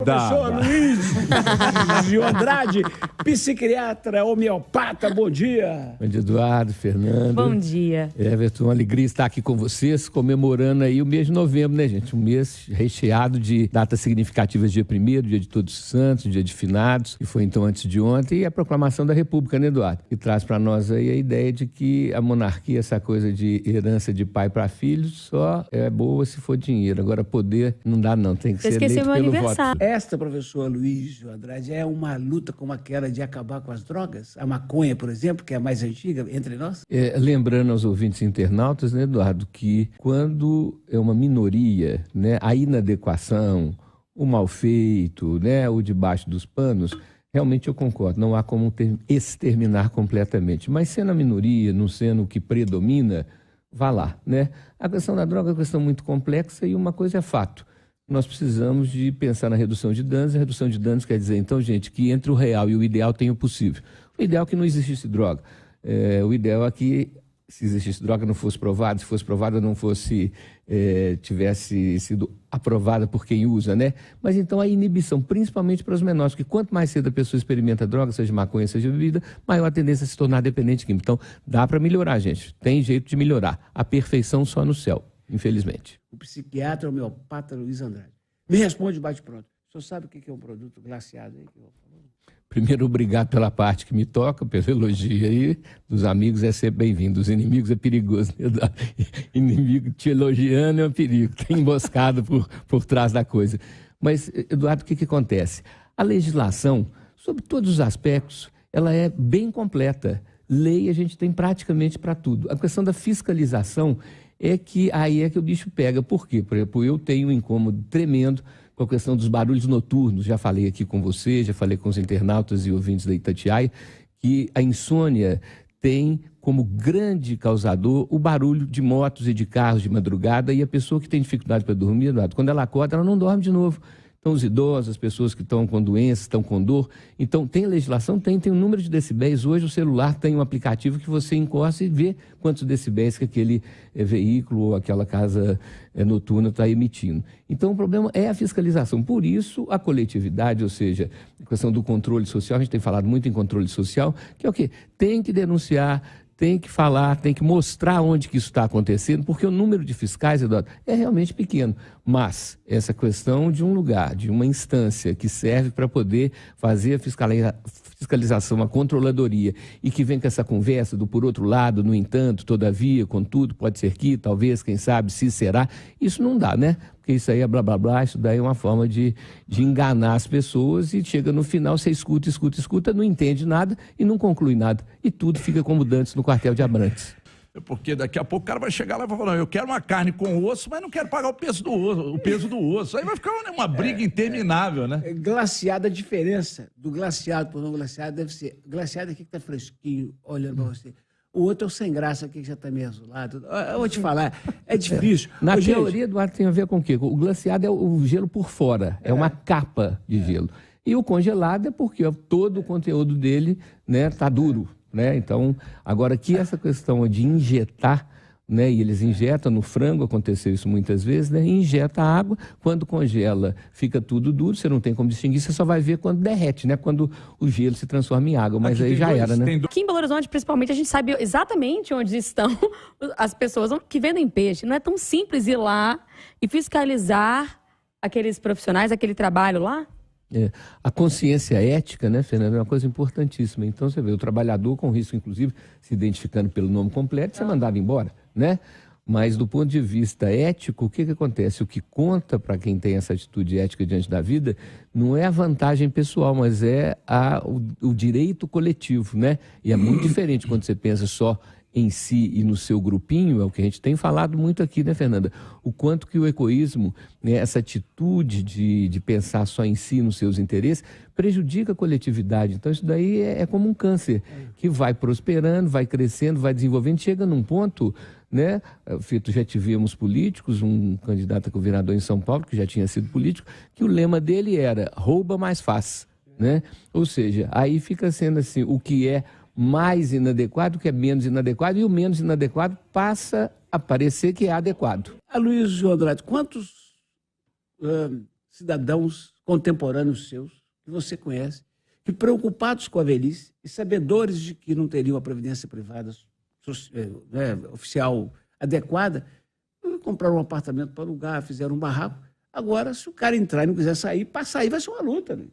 Professor Luiz de Andrade, psiquiatra, homeopata, bom dia. Bom dia, Eduardo, Fernando. Bom dia. Everton, uma alegria estar aqui com vocês, comemorando aí o mês de novembro, né, gente? Um mês recheado de datas significativas, dia 1º, dia de Todos os Santos, dia de Finados, que foi então antes de ontem, e a proclamação da República, né, Eduardo? Que traz para nós aí a ideia de que a monarquia, essa coisa de herança de pai para filho, só é boa se for dinheiro. Agora, poder não dá não, tem que ser eleito pelo voto. Esta, professor Luiz de Andrade, é uma luta como aquela de acabar com as drogas? A maconha, por exemplo, que é a mais antiga entre nós? Lembrando aos ouvintes internautas, né, Eduardo, que quando é uma minoria, né, a inadequação, o mal feito, né, o debaixo dos panos, realmente eu concordo, não há como exterminar completamente. Mas sendo a minoria, não sendo o que predomina, vá lá, né? A questão da droga é uma questão muito complexa e uma coisa é fato. Nós precisamos de pensar na redução de danos. A redução de danos quer dizer, então, gente, que entre o real e o ideal tem o possível. O ideal é que não existisse droga. O ideal é que, se existisse droga, não fosse provada. Se fosse provada, não fosse, tivesse sido aprovada por quem usa, né? Mas, então, a inibição, principalmente para os menores, porque quanto mais cedo a pessoa experimenta droga, seja maconha, seja bebida, maior a tendência a se tornar dependente químico. Então, dá para melhorar, gente. Tem jeito de melhorar. A perfeição só no céu. Infelizmente. O psiquiatra homeopata Luiz Andrade. Me responde, bate-pronto. O senhor sabe o que é um produto glaciado aí? Primeiro, obrigado pela parte que me toca, pelo elogio aí. Dos amigos é sempre bem-vindo. Dos inimigos é perigoso. Inimigo te elogiando é um perigo. Tem emboscado por trás da coisa. Mas, Eduardo, o que acontece? A legislação, sobre todos os aspectos, ela é bem completa. Lei a gente tem praticamente para tudo. A questão da fiscalização aí é que o bicho pega. Por quê? Por exemplo, eu tenho um incômodo tremendo com a questão dos barulhos noturnos. Já falei aqui com você, já falei com os internautas e ouvintes da Itatiaia, que a insônia tem como grande causador o barulho de motos e de carros de madrugada, e a pessoa que tem dificuldade para dormir, Eduardo, quando ela acorda, ela não dorme de novo. Então, os idosos, as pessoas que estão com doenças, estão com dor. Então, tem legislação? Tem um número de decibéis. Hoje, o celular tem um aplicativo que você encosta e vê quantos decibéis que aquele veículo ou aquela casa noturna está emitindo. Então, o problema é a fiscalização. Por isso, a coletividade, ou seja, a questão do controle social, a gente tem falado muito em controle social, que é o quê? Tem que denunciar, tem que falar, tem que mostrar onde que isso está acontecendo, porque o número de fiscais, Eduardo, é realmente pequeno. Mas essa questão de um lugar, de uma instância que serve para poder fazer a fiscalização, a controladoria, e que vem com essa conversa do por outro lado, no entanto, todavia, contudo, pode ser que, talvez, quem sabe, se será, isso não dá, né? Porque isso aí é blá, blá, blá, isso daí é uma forma de enganar as pessoas e chega no final, você escuta, não entende nada e não conclui nada. E tudo fica como dantes no quartel de Abrantes. Porque daqui a pouco o cara vai chegar lá e vai falar, eu quero uma carne com osso, mas não quero pagar o peso do osso. Aí vai ficar uma briga interminável, né? Glaciado, a diferença do glaciado para o não glaciado deve ser, glaciado aqui que está fresquinho, olhando para você. O outro é o sem graça aqui, que já está meio azulado. Eu vou te falar, é difícil. Na teoria, Eduardo, tem a ver com o quê? O glaciado é o gelo por fora, é uma capa de gelo. E o congelado é porque todo o conteúdo dele, né, está duro, né? Então, agora que essa questão de injetar, né, e eles injetam no frango, aconteceu isso muitas vezes, né, injeta água, quando congela fica tudo duro, você não tem como distinguir, você só vai ver quando derrete, né, quando o gelo se transforma em água, mas aí já era, né? Aqui em Belo Horizonte, principalmente, a gente sabe exatamente onde estão as pessoas que vendem peixe. Não é tão simples ir lá e fiscalizar aqueles profissionais, aquele trabalho lá? A consciência ética, né, Fernando, é uma coisa importantíssima. Então, você vê, o trabalhador com risco, inclusive, se identificando pelo nome completo, você mandava embora, né? Mas, do ponto de vista ético, o que acontece? O que conta para quem tem essa atitude ética diante da vida não é a vantagem pessoal, mas é o direito coletivo, né? E é muito diferente quando você pensa só em si e no seu grupinho, é o que a gente tem falado muito aqui, né, Fernanda? O quanto que o egoísmo, né, essa atitude de pensar só em si, nos seus interesses, prejudica a coletividade. Então, isso daí é como um câncer, que vai prosperando, vai crescendo, vai desenvolvendo, chega num ponto, né? Fito, já tivemos políticos, um candidato a governador em São Paulo, que já tinha sido político, que o lema dele era, rouba mais faz, né? Ou seja, aí fica sendo assim, o que é mais inadequado, o que é menos inadequado, e o menos inadequado passa a parecer que é adequado. Luiz de Andrade, quantos cidadãos contemporâneos seus, que você conhece, que preocupados com a velhice e sabedores de que não teriam a previdência privada oficial adequada, compraram um apartamento para alugar, fizeram um barraco. Agora, se o cara entrar e não quiser sair, para sair vai ser uma luta. Né?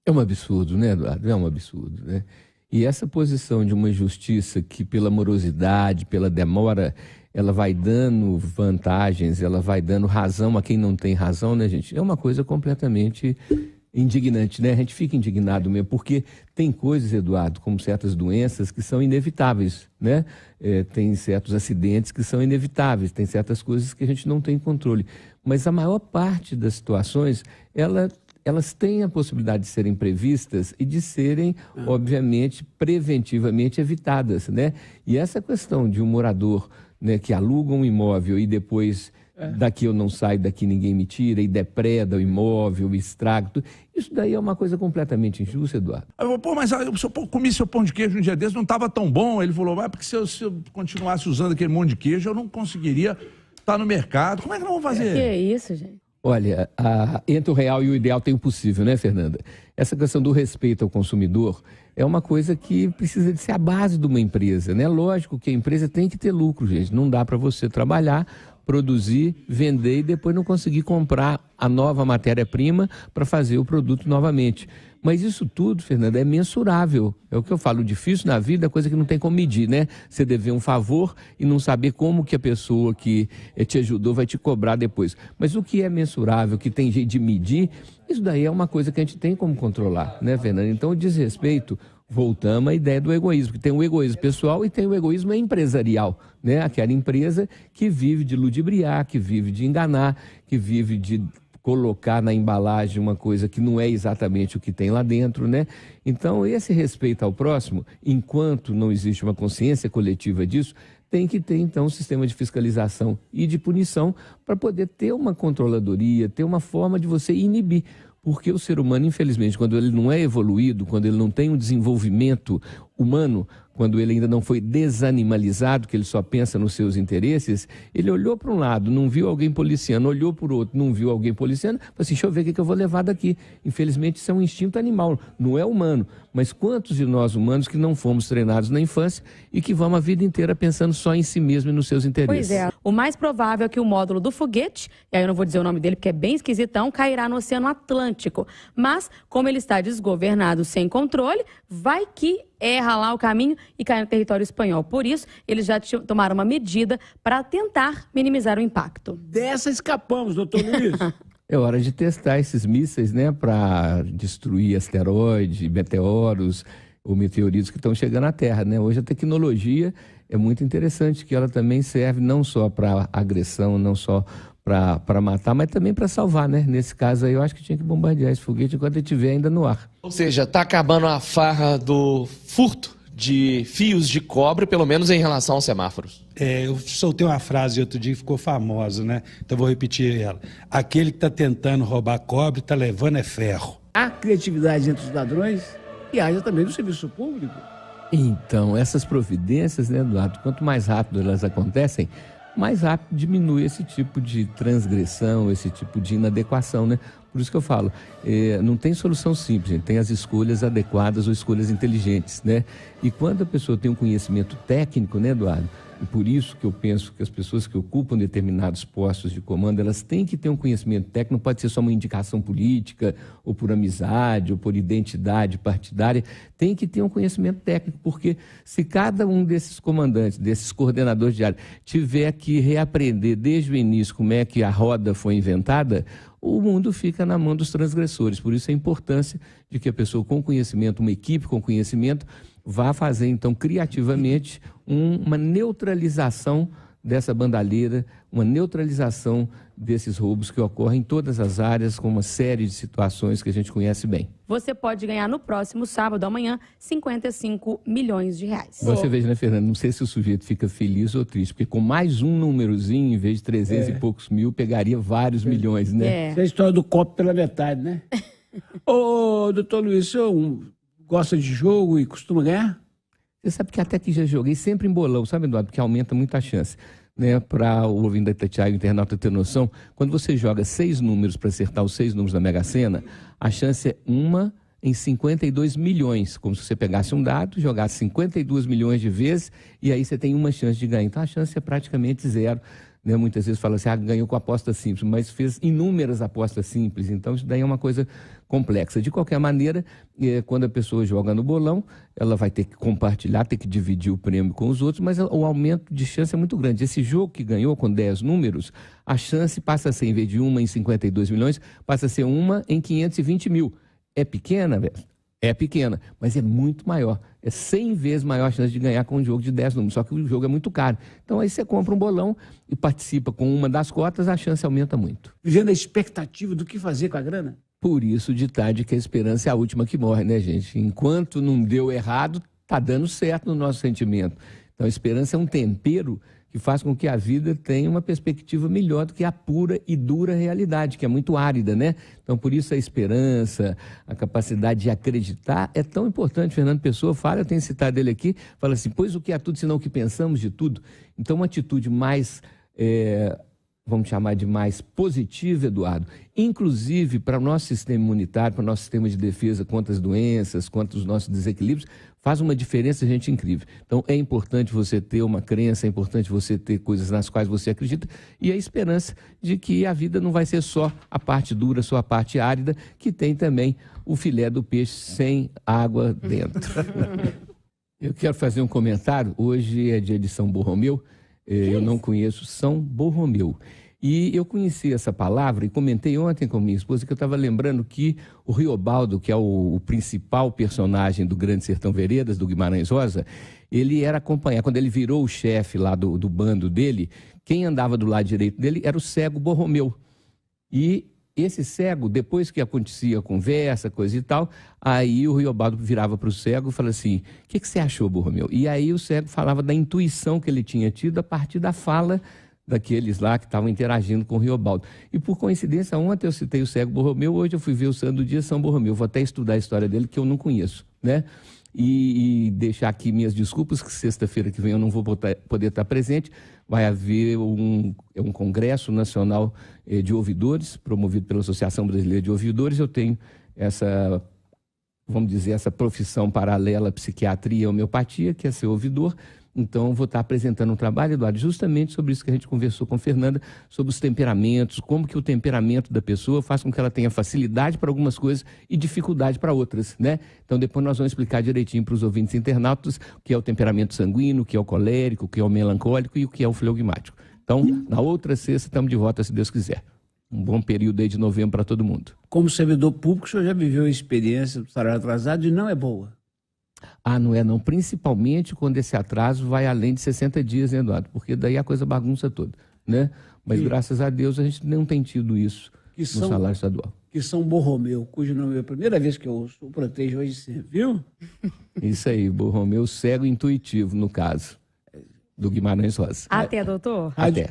É um absurdo, né, Eduardo? É um absurdo, né? E essa posição de uma justiça que, pela morosidade, pela demora, ela vai dando vantagens, ela vai dando razão a quem não tem razão, né, gente? É uma coisa completamente indignante, né? A gente fica indignado mesmo, porque tem coisas, Eduardo, como certas doenças que são inevitáveis, né? Tem certos acidentes que são inevitáveis, tem certas coisas que a gente não tem controle. Mas a maior parte das situações, elas têm a possibilidade de serem previstas e de serem, obviamente, preventivamente evitadas, né? E essa questão de um morador, né, que aluga um imóvel e depois daqui eu não saio, daqui ninguém me tira, e depreda o imóvel, estraga tudo. Isso daí é uma coisa completamente injusta, Eduardo. Pô, mas eu comi seu pão de queijo um dia desse, não estava tão bom. Ele falou, porque se eu continuasse usando aquele monte de queijo, eu não conseguiria estar no mercado. Como é que nós vamos fazer? Que é isso, gente? Olha, entre o real e o ideal tem o possível, né, Fernanda? Essa questão do respeito ao consumidor é uma coisa que precisa de ser a base de uma empresa, né? Lógico que a empresa tem que ter lucro, gente. Não dá para você trabalhar, produzir, vender e depois não conseguir comprar a nova matéria-prima para fazer o produto novamente. Mas isso tudo, Fernanda, é mensurável. É o que eu falo, difícil na vida é coisa que não tem como medir, né? Você dever um favor e não saber como que a pessoa que te ajudou vai te cobrar depois. Mas o que é mensurável, que tem jeito de medir, isso daí é uma coisa que a gente tem como controlar, né, Fernanda? Então, o desrespeito, voltamos à ideia do egoísmo, que tem o egoísmo pessoal e tem o egoísmo empresarial, né? Aquela empresa que vive de ludibriar, que vive de enganar, que vive de colocar na embalagem uma coisa que não é exatamente o que tem lá dentro, né? Então, esse respeito ao próximo, enquanto não existe uma consciência coletiva disso, tem que ter, então, um sistema de fiscalização e de punição para poder ter uma controladoria, ter uma forma de você inibir. Porque o ser humano, infelizmente, quando ele não é evoluído, quando ele não tem um desenvolvimento humano, quando ele ainda não foi desanimalizado, que ele só pensa nos seus interesses, ele olhou para um lado, não viu alguém policiando, olhou para o outro, não viu alguém policiando, falou assim, deixa eu ver o que eu vou levar daqui. Infelizmente, isso é um instinto animal, não é humano. Mas quantos de nós humanos que não fomos treinados na infância e que vamos a vida inteira pensando só em si mesmo e nos seus interesses? Pois é. O mais provável é que o módulo do foguete, e aí eu não vou dizer o nome dele porque é bem esquisitão, cairá no Oceano Atlântico. Mas, como ele está desgovernado, sem controle, vai que erra lá o caminho e cai no território espanhol. Por isso, eles já tomaram uma medida para tentar minimizar o impacto. Dessa escapamos, doutor Luiz. É hora de testar esses mísseis, né, para destruir asteroides, meteoros ou meteoritos que estão chegando à Terra, né? Hoje a tecnologia é muito interessante, que ela também serve não só para agressão, não só para matar, mas também para salvar, né? Nesse caso aí, eu acho que tinha que bombardear esse foguete enquanto ele estiver ainda no ar. Ou seja, está acabando a farra do furto de fios de cobre, pelo menos em relação aos semáforos. Eu soltei uma frase outro dia que ficou famosa, né? Então vou repetir ela. Aquele que está tentando roubar cobre está levando ferro. Há criatividade entre os ladrões e haja também no serviço público. Então, essas providências, né, Eduardo, quanto mais rápido elas acontecem, mais rápido diminui esse tipo de transgressão, esse tipo de inadequação, né? Por isso que eu falo, não tem solução simples, gente. Tem as escolhas adequadas ou escolhas inteligentes, né? E quando a pessoa tem um conhecimento técnico, né, Eduardo? E por isso que eu penso que as pessoas que ocupam determinados postos de comando, elas têm que ter um conhecimento técnico, não pode ser só uma indicação política, ou por amizade, ou por identidade partidária, tem que ter um conhecimento técnico, porque se cada um desses comandantes, desses coordenadores de área, tiver que reaprender desde o início como é que a roda foi inventada, o mundo fica na mão dos transgressores. Por isso a importância de que a pessoa com conhecimento, uma equipe com conhecimento, vá fazer, então, criativamente, uma neutralização dessa bandalheira, uma neutralização desses roubos que ocorrem em todas as áreas, com uma série de situações que a gente conhece bem. Você pode ganhar no próximo sábado, amanhã, 55 milhões de reais. Você veja, né, Fernando? Não sei se o sujeito fica feliz ou triste, porque com mais um númerozinho, em vez de 300 e poucos mil, pegaria vários milhões, né? Essa é a história do copo pela metade, né? Ô, doutor Luiz, o senhor gosta de jogo e costuma ganhar? Você sabe que até que já joguei sempre em bolão, sabe, Eduardo? Porque aumenta muito a chance. né, para o ouvinte da Itatiaia, o internauta ter noção, quando você joga 6 números para acertar os 6 números da Mega Sena, a chance é 1 em 52 milhões, como se você pegasse um dado, jogasse 52 milhões de vezes, e aí você tem uma chance de ganhar. Então a chance é praticamente zero. Né? Muitas vezes fala assim, ganhou com aposta simples, mas fez inúmeras apostas simples, então isso daí é uma coisa complexa. De qualquer maneira, quando a pessoa joga no bolão, ela vai ter que compartilhar, ter que dividir o prêmio com os outros, mas o aumento de chance é muito grande. Esse jogo que ganhou com 10 números, a chance passa a ser, em vez de 1 em 52 milhões, passa a ser 1 em 520 mil. É pequena, velho? É pequena, mas é muito maior. É 100 vezes maior a chance de ganhar com um jogo de 10 números, só que o jogo é muito caro. Então aí você compra um bolão e participa com uma das cotas, a chance aumenta muito. Vivendo a expectativa do que fazer com a grana? Por isso o ditado de que a esperança é a última que morre, né, gente? Enquanto não deu errado, tá dando certo no nosso sentimento. Então a esperança é um tempero que faz com que a vida tenha uma perspectiva melhor do que a pura e dura realidade, que é muito árida, né? Então, por isso a esperança, a capacidade de acreditar é tão importante. Fernando Pessoa fala, eu tenho citado ele aqui, fala assim, pois o que é tudo, senão o que pensamos de tudo. Então, uma atitude mais, vamos chamar de mais positiva, Eduardo, inclusive para o nosso sistema imunitário, para o nosso sistema de defesa contra as doenças, contra os nossos desequilíbrios, faz uma diferença, gente, incrível. Então, é importante você ter uma crença, é importante você ter coisas nas quais você acredita e a esperança de que a vida não vai ser só a parte dura, só a parte árida, que tem também o filé do peixe sem água dentro. Eu quero fazer um comentário. Hoje é dia de São Borromeu. Eu não conheço São Borromeu. E eu conheci essa palavra e comentei ontem com minha esposa que eu estava lembrando que o Riobaldo, que é o principal personagem do Grande Sertão Veredas, do Guimarães Rosa, ele era acompanhado, quando ele virou o chefe lá do bando dele, quem andava do lado direito dele era o cego Borromeu. E esse cego, depois que acontecia a conversa, coisa e tal, aí o Riobaldo virava para o cego e falava assim, o que você achou, Borromeu? E aí o cego falava da intuição que ele tinha tido a partir da fala daqueles lá que estavam interagindo com o Riobaldo. E por coincidência, ontem eu citei o cego Borromeu, hoje eu fui ver o Santo do Dia São Borromeu. Vou até estudar a história dele, que eu não conheço, né? E deixar aqui minhas desculpas, que sexta-feira que vem eu não vou poder estar presente. Vai haver um congresso nacional de ouvidores, promovido pela Associação Brasileira de Ouvidores. Eu tenho essa, vamos dizer, essa profissão paralela à psiquiatria e homeopatia, que é ser ouvidor. Então, vou estar apresentando um trabalho, Eduardo, justamente sobre isso que a gente conversou com a Fernanda, sobre os temperamentos, como que o temperamento da pessoa faz com que ela tenha facilidade para algumas coisas e dificuldade para outras, né? Então, depois nós vamos explicar direitinho para os ouvintes internautas o que é o temperamento sanguíneo, o que é o colérico, o que é o melancólico e o que é o flegmático. Então, na outra sexta, estamos de volta, se Deus quiser. Um bom período aí de novembro para todo mundo. Como servidor público, o senhor já viveu a experiência do salário atrasado e não é boa? Não é não, principalmente quando esse atraso vai além de 60 dias, né, Eduardo? Porque daí a coisa bagunça toda, né? Mas graças a Deus a gente não tem tido isso no salário estadual. Que São Borromeu, cujo nome é a primeira vez que eu ouço, o protejo hoje sempre, viu? Isso aí, Borromeu cego intuitivo, no caso, do Guimarães Rosa. Até, doutor. Até.